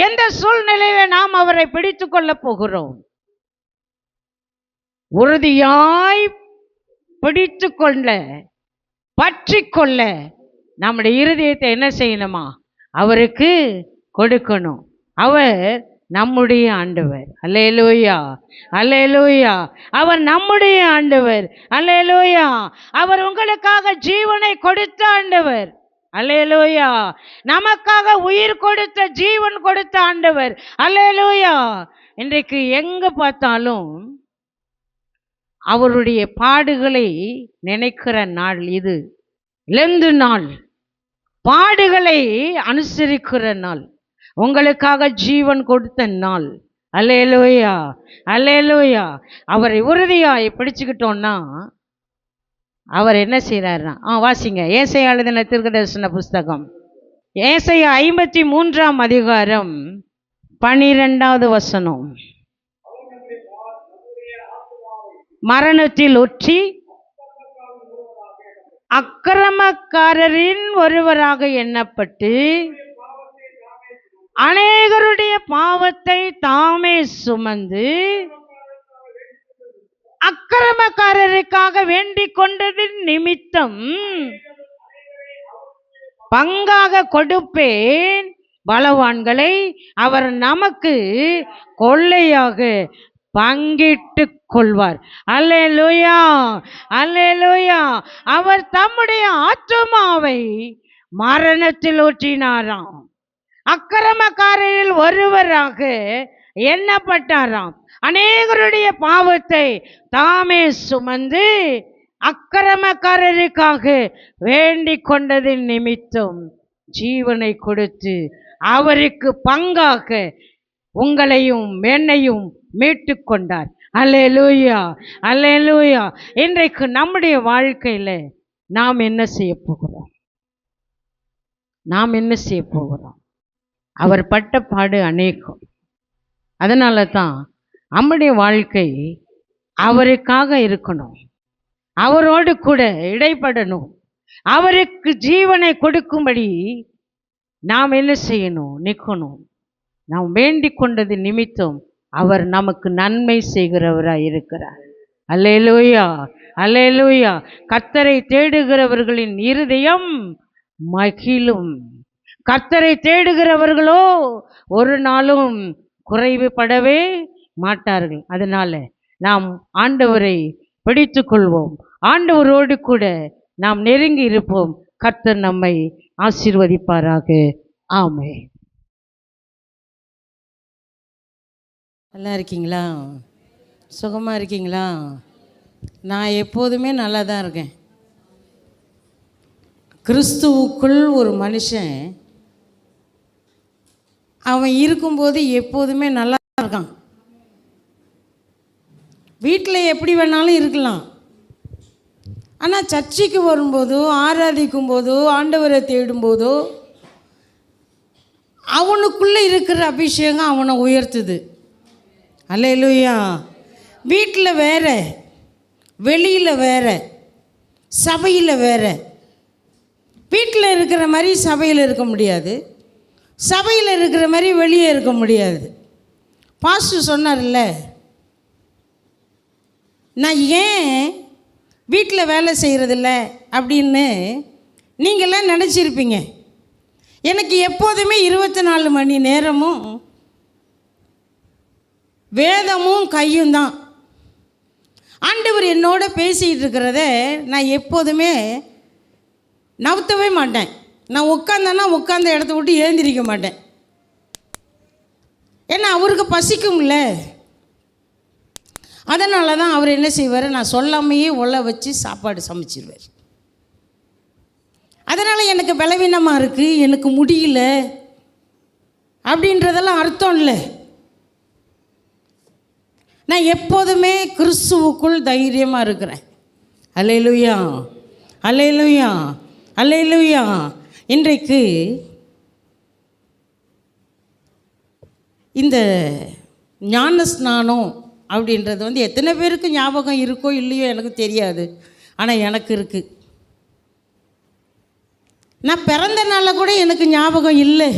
எந்த சூழ்நிலையில நாம் அவரை பிடித்து கொள்ள போகிறோம்? உறுதியாய் பிடித்து கொள்ள, பற்றி கொள்ள நம்முடைய இருதயத்தை என்ன செய்யணுமா? அவருக்கு கொடுக்கணும். அவர் நம்முடைய ஆண்டவர். அல்லேலூயா, அல்லேலூயா. அவர் நம்முடைய ஆண்டவர். அல்லேலூயா. அவர் உங்களுக்காக ஜீவனை கொடுத்த ஆண்டவர். அல்லேலூயா. நமக்காக உயிர் கொடுத்த, ஜீவன் கொடுத்த ஆண்டவர். அல்லேலூயா. இன்றைக்கு எங்க பார்த்தாலும் அவருடைய பாடுகளை நினைக்கிற நாள் இது. லெந்து நாள், பாடுகளை அனுசரிக்கிற நாள், உங்களுக்காக ஜீவன் கொடுத்த நாள். அல்லேலூயா, அல்லேலூயா. அவரை உறுதியாய் பிடிச்சுக்கிட்டோம்னா அவர் என்ன செய்யறாருன்னா, வாசிங்க ஏசாயா எழுதின தீர்க்கதரிசன புஸ்தகம், ஏசாயா 53ஆம் அதிகாரம் 12வது வசனம். மரணத்தில் ஒற்றி அக்கிரமக்காரரின் ஒருவராக எண்ணப்பட்டு அநேகருடைய பாவத்தை தாமே சுமந்து அக்கிரமக்காரருக்காக வேண்டிக் கொண்டதின் நிமித்தம் பங்காக கொடுப்பேன், பலவான்களை அவர் நமக்கு கொள்ளையாக பங்கிட்டு கொள்வார். அல்லேலூயா, அல்லேலூயா. அவர் தம்முடைய ஆத்துமாவை மரணத்தில் ஊற்றினாராம், அக்கிரமக்காரரில் ஒருவராக எண்ணப்பட்டாராம், அநேகருடைய பாவத்தை தாமே சுமந்து அக்கிரமக்காரருக்காக வேண்டிக் கொண்டதின் நிமித்தம் ஜீவனை கொடுத்து அவருக்கு பங்காக உங்களையும் என்னையும் மீட்டு கொண்டார். அல்லேலூயா, அல்லேலூயா. இன்றைக்கு நம்முடைய வாழ்க்கையில நாம் என்ன செய்ய போகிறோம்? நாம் என்ன செய்ய போகிறோம்? அவர் பட்ட பாடு அநேகம். அதனால தான் நம்முடைய வாழ்க்கை அவருக்காக இருக்கணும், அவரோடு கூட இடைப்படணும். அவருக்கு ஜீவனை கொடுக்கும்படி நாம் என்ன செய்யணும்? நிற்கணும். நாம் வேண்டிக் கொண்டது நிமித்தம் அவர் நமக்கு நன்மை செய்கிறவராய் இருக்கிறார். அல்லேலூயா, அல்லேலூயா. கர்த்தரை தேடுகிறவர்களின் இருதயம் மகிழும். கர்த்தரை தேடுகிறவர்களோ ஒரு நாளும் குறைவுபடவே மாட்டார்கள். அதனால நாம் ஆண்டவரை பிடித்து கொள்வோம், ஆண்டவரோடு கூட நாம் நெருங்கி இருப்போம். கர்த்தர் நம்மை ஆசீர்வதிப்பாராக. ஆமென். நல்லா இருக்கீங்களா? சுகமாக இருக்கீங்களா? நான் எப்போதுமே நல்லா தான் இருக்கேன். கிறிஸ்துவுக்குள் ஒரு மனுஷன் அவன் இருக்கும்போது எப்போதுமே நல்லா இருக்கான். வீட்டில் எப்படி வேணாலும் இருக்கலாம். ஆனால் சர்ச்சைக்கு வரும்போதோ, ஆராதிக்கும் போதோ, ஆண்டவரை தேடும்போதோ அவனுக்குள்ளே இருக்கிற அபிஷேகம் அவனை உயர்த்துது. அல்லேலூயா. வீட்டில் வேற, வெளியில் வேற, சபையில் வேற. வீட்டில் இருக்கிற மாதிரி சபையில் இருக்க முடியாது, சபையில் இருக்கிற மாதிரி வெளியே இருக்க முடியாது. பாஸ்டர் சொன்னார்ல, நான் ஏன் வீட்டில் வேலை செய்கிறதில்ல அப்படின்னு நீங்களாம் நினச்சிருப்பீங்க. எனக்கு எப்போதுமே 24 மணி நேரமும் வேதமும் கையும் தான். ஆண்டவர் என்னோட பேசிகிட்டு இருக்கிறத நான் எப்போதுமே நவுத்தவே மாட்டேன். நான் உட்காந்தேன்னா உட்காந்த இடத்த விட்டு எழுந்திரிக்க மாட்டேன். ஏன்னா அவருக்கு பசிக்கும்ல. அதனால தான் அவர் என்ன செய்வார், நான் சொல்லாமையே ஒலை வச்சு சாப்பாடு சமைச்சிடுவார். அதனால் எனக்கு பலவீனமாக இருக்குது, எனக்கு முடியல அப்படின்றதெல்லாம் அர்த்தம் இல்லை. நான் எப்போதுமே கிறிஸ்துவுக்குள் தைரியமாக இருக்கிறேன். அல்லேலூயா, அல்லேலூயா, அல்லேலூயா. இன்றைக்கு இந்த ஞான ஸ்நானம் அப்படின்றது எத்தனை பேருக்கு ஞாபகம் இருக்கோ இல்லையோ எனக்கு தெரியாது. ஆனால் எனக்கு இருக்குது. நான் பிறந்த நாளில் கூட எனக்கு ஞாபகம் இல்லை,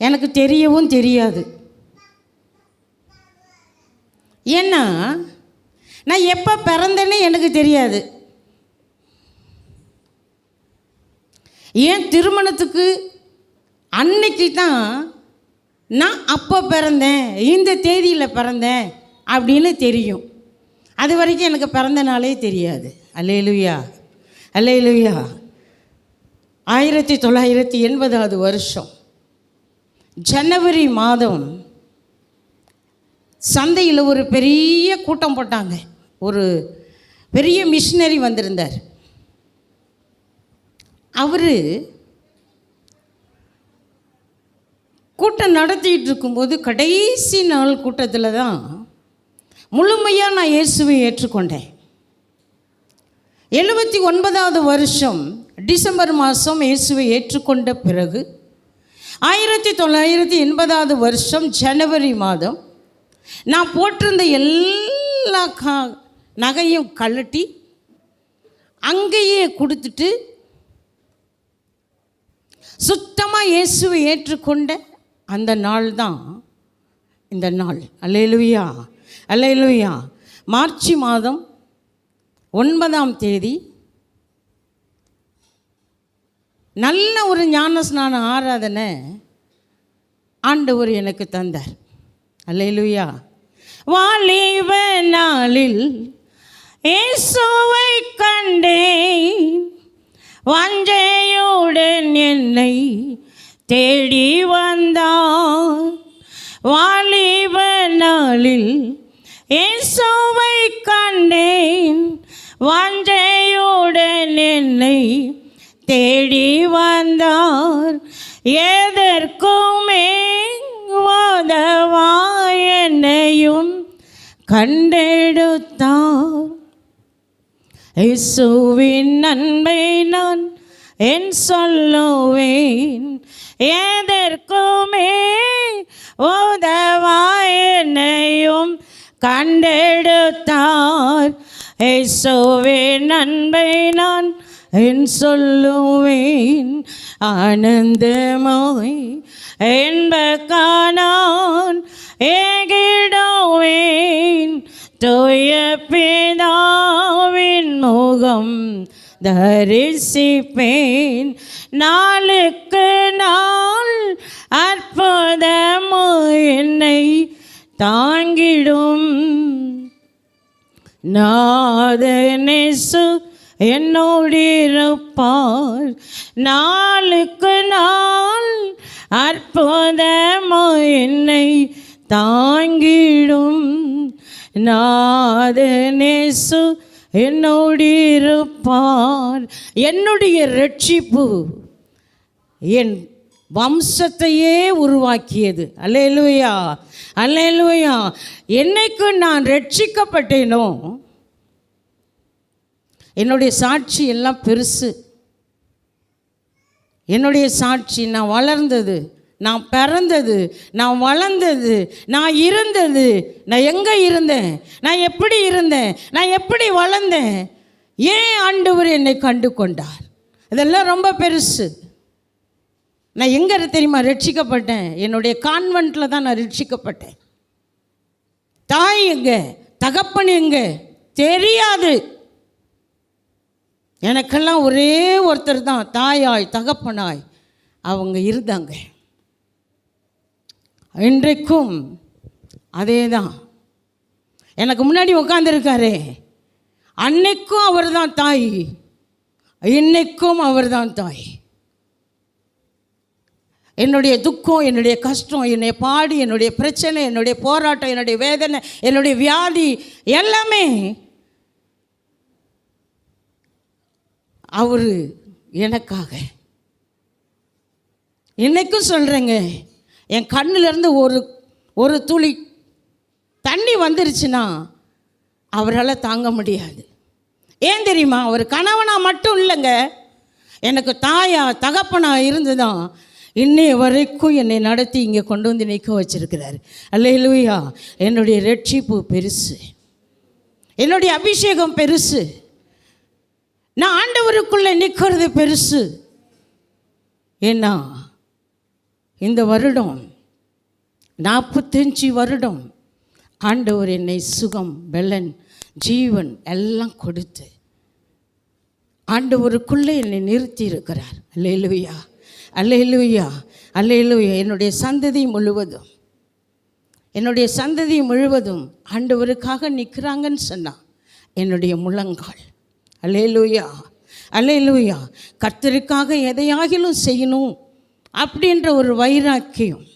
எனக்கு தெரியவும் தெரியாது. ஏன்னா நான் எப்போ பிறந்தேன்னு எனக்கு தெரியாது. ஏன் திருமணத்துக்கு அன்னைக்கு தான் நான் அப்போ பிறந்தேன், இந்த தேதியில் பிறந்தேன் அப்படின்னு தெரியும். அது வரைக்கும் எனக்கு பிறந்த நாளே தெரியாது. அல்லேலூயா, அல்லேலூயா. 1980 வருஷம் ஜனவரி மாதம் சந்தையில் ஒரு பெரிய கூட்டம் போட்டாங்க. ஒரு பெரிய மிஷினரி வந்திருந்தார். அவர் கூட்டம் நடத்திட்டு இருக்கும்போது கடைசி நாள் கூட்டத்தில் தான் முழுமையாக நான் இயேசுவை ஏற்றுக்கொண்டேன். 79வது வருஷம் டிசம்பர் மாதம் இயேசுவை ஏற்றுக்கொண்ட பிறகு 1980வது வருஷம் ஜனவரி மாதம் நான் போட்டிருந்த எல்லா நகையும் கழட்டி அங்கேயே கொடுத்துட்டு சுத்தமாக இயேசுவை ஏற்றுக்கொண்ட அந்த நாள் தான் இந்த நாள். அல்லேலூயா, அல்லேலூயா. மார்ச் மாதம் 9ஆம் தேதி நல்ல ஒரு ஞானஸ்நான ஆராதனை ஆண்டவர் எனக்கு தந்தார். அல்லேலூயா. வாலிப நாளில் இயேசுவை கண்டேன், வாஞ்சையுடன் என்னை தேடி வந்தார். வாலிப நாளில் இயேசுவை கண்டேன், வாஞ்சையுடன் என்னை தேடி வந்தார். எதற்குமே உதவாய் என்னையும் கண்டெடுத்தார். இயேசுவின் அன்பை நான் என் சொல்லுவேன், எதற்குமே உதவாய் என்னையும் கண்டெடுத்தார். இயேசுவின் அன்பை நான் என் சொல்லுவேன், ஆனந்தமாய் என்பக்கானான் ஏகிடுவேன். தூய பிதாவின் முகம் தரிசிப்பேன், நாளுக்கு நாள் அற்புதமாய் என்னை தாங்கிடும். நாதனேசு என்னோடிருப்பார், நாளுக்கு நாள் அற்புதமாய் என்னை தாங்கிடும். நாதனேசு என்னோடிருப்பார். என்னுடைய ரட்சிப்பு என் வம்சத்தையே உருவாக்கியது. அல்லேலூயா, அல்லேலூயா. என்னைக்கு நான் ரட்சிக்கப்பட்டேனோ என்னுடைய சாட்சி எல்லாம் பெருசு. என்னுடைய சாட்சி நான் வளர்ந்தது, நான் பிறந்தது, நான் வளர்ந்தது, நான் இருந்தது, நான் எங்கே இருந்தேன், நான் எப்படி இருந்தேன், நான் எப்படி வளர்ந்தேன், ஏன் ஆண்டவர் என்னை கண்டு கொண்டார், இதெல்லாம் ரொம்ப பெருசு. நான் எங்கே தெரியுமா ரட்சிக்கப்பட்டேன்? என்னுடைய கான்வென்ட்டில் தான் நான் ரட்சிக்கப்பட்டேன். தாய் எங்கே, தகப்பன் எங்கே தெரியாது. எனக்கெல்லாம் ஒரே ஒருத்தர் தான் தாயாய் தகப்பனாய் அவங்க இருந்தாங்க. இன்றைக்கும் அதே தான். எனக்கு முன்னாடி உட்காந்துருக்காரே, அன்னைக்கும் அவர் தான் தாய், இன்னைக்கும் அவர் தான் தாய். என்னுடைய துக்கம், என்னுடைய கஷ்டம், என்னுடைய பாடு, என்னுடைய பிரச்சனை, என்னுடைய போராட்டம், என்னுடைய வேதனை, என்னுடைய வியாதி எல்லாமே அவர் எனக்காக. இன்னைக்கும் சொல்கிறேங்க, என் கண்ணிலேருந்து ஒரு துளி தண்ணி வந்துருச்சுன்னா அவரால் தாங்க முடியாது. ஏன் தெரியுமா? அவர் கணவனா மட்டும் இல்லைங்க, எனக்கு தாயா தகப்பனா இருந்துதான் இன்னைய வரைக்கும் என்னை நடத்தி இங்கே கொண்டு வந்து நிற்க வச்சிருக்கிறார். அல்லேலூயா. என்னுடைய ரட்சிப்பு பெருசு, என்னுடைய அபிஷேகம் பெருசு, நான் ஆண்டவருக்குள்ளே நிற்கிறது பெருசு. ஏன்னா இந்த வருடம் 45 வருடம் ஆண்டவர் என்னை சுகம், பெலன், ஜீவன் எல்லாம் கொடுத்து ஆண்டவருக்குள்ளே என்னை நிறுத்தி இருக்கிறார். அல்லேலூயா, அல்லேலூயா, அல்லேலூயா. என்னுடைய சந்ததி முழுவதும் ஆண்டவருக்காக நிற்கிறாங்கன்னு சொன்னா என்னுடைய முழங்கால். அல்லேலூயா, அல்லேலூயா. கர்த்தருக்காக எதையாகிலும் செய்யணும் அப்படின்ற ஒரு வைராக்கியம்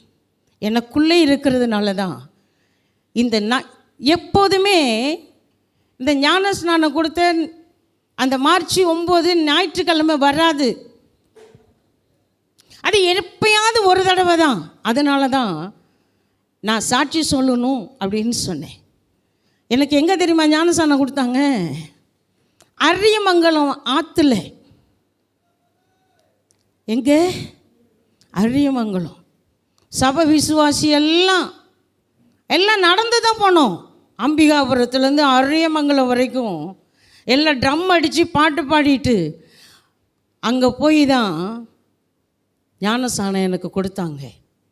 எனக்குள்ளே இருக்கிறதுனால தான் எப்போதுமே இந்த ஞான ஸ்நானம் கொடுத்த அந்த மார்ச் 9 ஞாயிற்றுக்கிழமை வராது. அது எப்பயாவது ஒரு தடவை தான். அதனால தான் நான் சாட்சி சொல்லணும் அப்படின்னு சொன்னேன். எனக்கு எங்கே தெரியுமா ஞானஸ்நானம் கொடுத்தாங்க? அரியமங்கலம் ஆற்றுல. எங்கே? அரியமங்கலம். சபை விசுவாசி எல்லாம் நடந்து தான் போனோம். அம்பிகாபுரத்துலேருந்து அரியமங்கலம் வரைக்கும் எல்லாம் ட்ரம் அடித்து பாட்டு பாடிட்டு அங்கே போய் தான் ஞானஸ்நானம் எனக்கு கொடுத்தாங்க.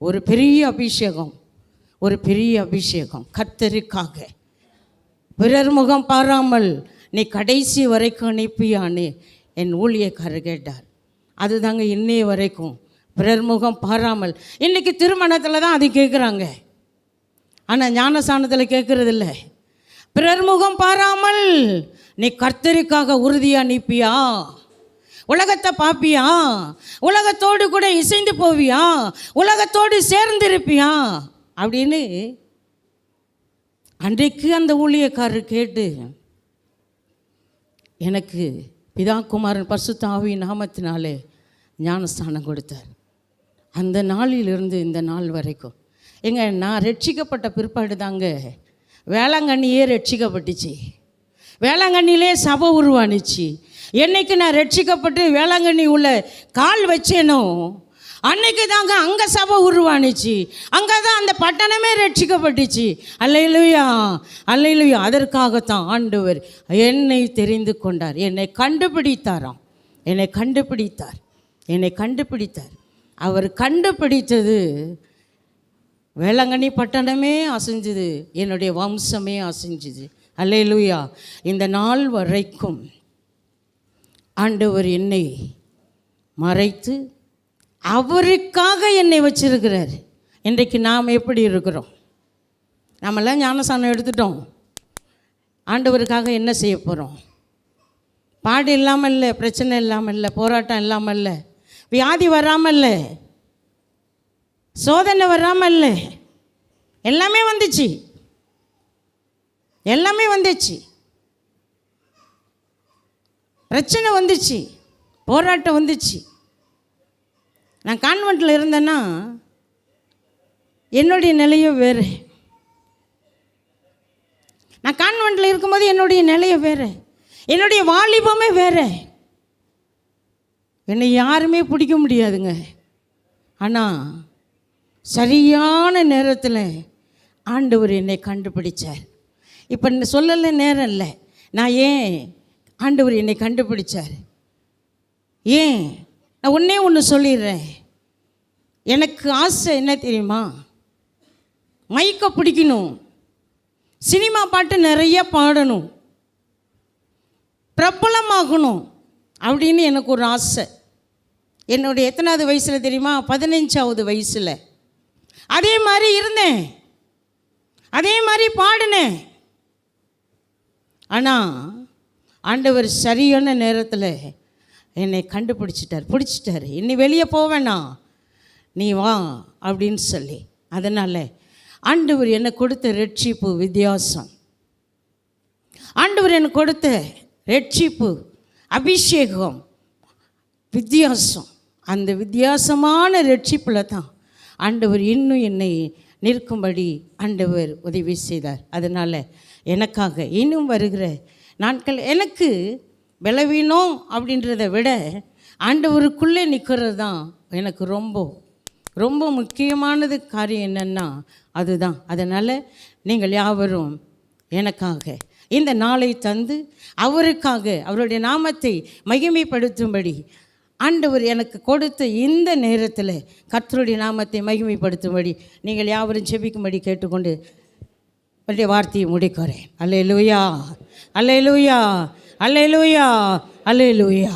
ஒரு பெரிய அபிஷேகம் கர்த்தருக்காக. பிறர் முகம் பாராமல் நீ கடைசி வரைக்கும் அனுப்பியான்னு என் ஊழியக்காரர் கேட்டார். அதுதாங்க இன்னைய வரைக்கும் பிறர் முகம் பாராமல். இன்றைக்கி திருமணத்தில் தான் அது கேட்குறாங்க, ஆனால் ஞானஸ்நானத்தில் கேட்குறதில்ல. பிறர் முகம் பாராமல் நீ கர்த்தருக்காக உறுதியாக நிற்பியா, உலகத்தை பார்ப்பியா, உலகத்தோடு கூட இசைந்து போவியா, உலகத்தோடு சேர்ந்திருப்பியா அப்படின்னு அன்றைக்கு அந்த ஊழியக்காரர் கேட்டு எனக்கு பிதா குமாரன் பரிசுத்த ஆவியின் நாமத்தினாலே ஞானஸ்தானம் கொடுத்தார். அந்த நாளிலிருந்து இந்த நாள் வரைக்கும் நான் ரட்சிக்கப்பட்ட பிற்பாடு தாங்க வேளாங்கண்ணியே ரட்சிக்கப்பட்டுச்சு. வேளாங்கண்ணிலே சபை உருவானுச்சு. என்னைக்கு நான் ரட்சிக்கப்பட்டு வேளாங்கண்ணி உள்ள கால் வச்சேனோ அன்னைக்கு தாங்க அங்கே சபை உருவானுச்சு. அங்கே தான் அந்த பட்டணமே ரட்சிக்கப்பட்டுச்சு. அல்லேலூயா, அல்லேலூயா. அதற்காகத்தான் ஆண்டவர் என்னை தெரிந்து கொண்டார், என்னை கண்டுபிடித்தாராம். என்னை கண்டுபிடித்தார், என்னை கண்டுபிடித்தார். அவர் கண்டுபிடித்தது வேளாங்கண்ணி பட்டணமே அசைஞ்சுது, என்னுடைய வம்சமே அசைஞ்சுது. அல்லேலூயா. இந்த நாள் வரைக்கும் ஆண்டவர் என்னை மறைத்து அவருக்காக என்னை வச்சிருக்கிறார். இன்றைக்கு நாம் எப்படி இருக்கிறோம்? நாமெல்லாம் ஞானஸ்நானம் எடுத்துட்டோம். ஆண்டவருக்காக என்ன செய்ய போகிறோம்? பாடு இல்லாமல் இல்லை, பிரச்சனை இல்லாமல் இல்லை, போராட்டம் இல்லாமல் இல்லை, வியாதி வராமல் இல்லை, சோதனை வராமல் இல்லை, எல்லாமே வந்துச்சு, எல்லாமே வந்துச்சு. பிரச்சனை வந்துச்சு, போராட்டம் வந்துச்சு. நான் கான்வெண்ட்டில் இருந்தேன்னா என்னுடைய நிலையும் வேறு. நான் கான்வெண்ட்டில் இருக்கும்போது என்னுடைய நிலையும் வேறு, என்னுடைய வாலிபமே வேறு. என்னை யாருமே பிடிக்க முடியாதுங்க. ஆனால் சரியான நேரத்தில் ஆண்டவர் என்னை கண்டுபிடிச்சார். இப்போ சொல்லலை நேரம் இல்லை. நான் ஏன் ஆண்டவர் என்னை கண்டுபிடிச்சார்? ஏன்? நான் ஒன்றே ஒன்று சொல்லிடுறேன். எனக்கு ஆசை என்ன தெரியுமா? மைக்க பிடிக்கணும், சினிமா பாட்டு நிறைய பாடணும், பிரபலமாகணும் அப்படின்னு எனக்கு ஒரு ஆசை. என்னுடைய எத்தனாவது வயசில் தெரியுமா? 15வது வயசில். அதே மாதிரி இருந்தேன், அதே மாதிரி பாடினேன். ஆனால் ஆண்டவர் சரியான நேரத்தில் என்னை பிடிச்சிட்டாரு. இன்னி வெளியே போவேண்ணா, நீ வா அப்படின்னு சொல்லி. அதனால் ஆண்டவர் எனக்கு கொடுத்த ரட்சிப்பு வித்தியாசம். ஆண்டவர் எனக்கு கொடுத்த ரட்சிப்பு அபிஷேகம் வித்தியாசம். அந்த வித்தியாசமான ரட்சிப்பில் தான் ஆண்டவர் இன்னும் என்னை நிற்கும்படி ஆண்டவர் உதவி செய்தார். அதனால் எனக்காக இன்னும் வருகிற நாட்கள் எனக்கு பலவீனம் அப்படின்றத விட ஆண்டவருக்குள்ளே நிற்கிறது தான் எனக்கு ரொம்ப ரொம்ப முக்கியமானது. காரியம் என்னென்னா அதுதான். அதனால் நீங்கள் யாவரும் எனக்காக இந்த நாளை தந்து அவருக்காக அவருடைய நாமத்தை மகிமைப்படுத்தும்படி ஆண்டவர் எனக்கு கொடுத்த இந்த நேரத்தில் கர்த்தருடைய நாமத்தை மகிமைப்படுத்தும்படி நீங்கள் யாவரும் ஜெபிக்கும்படி கேட்டுக்கொண்டு என்னுடைய வார்த்தையை முடிக்கிறேன். அல்லேலூயா, அல்லேலூயா, அல்லேலூயா, அல்லேலூயா.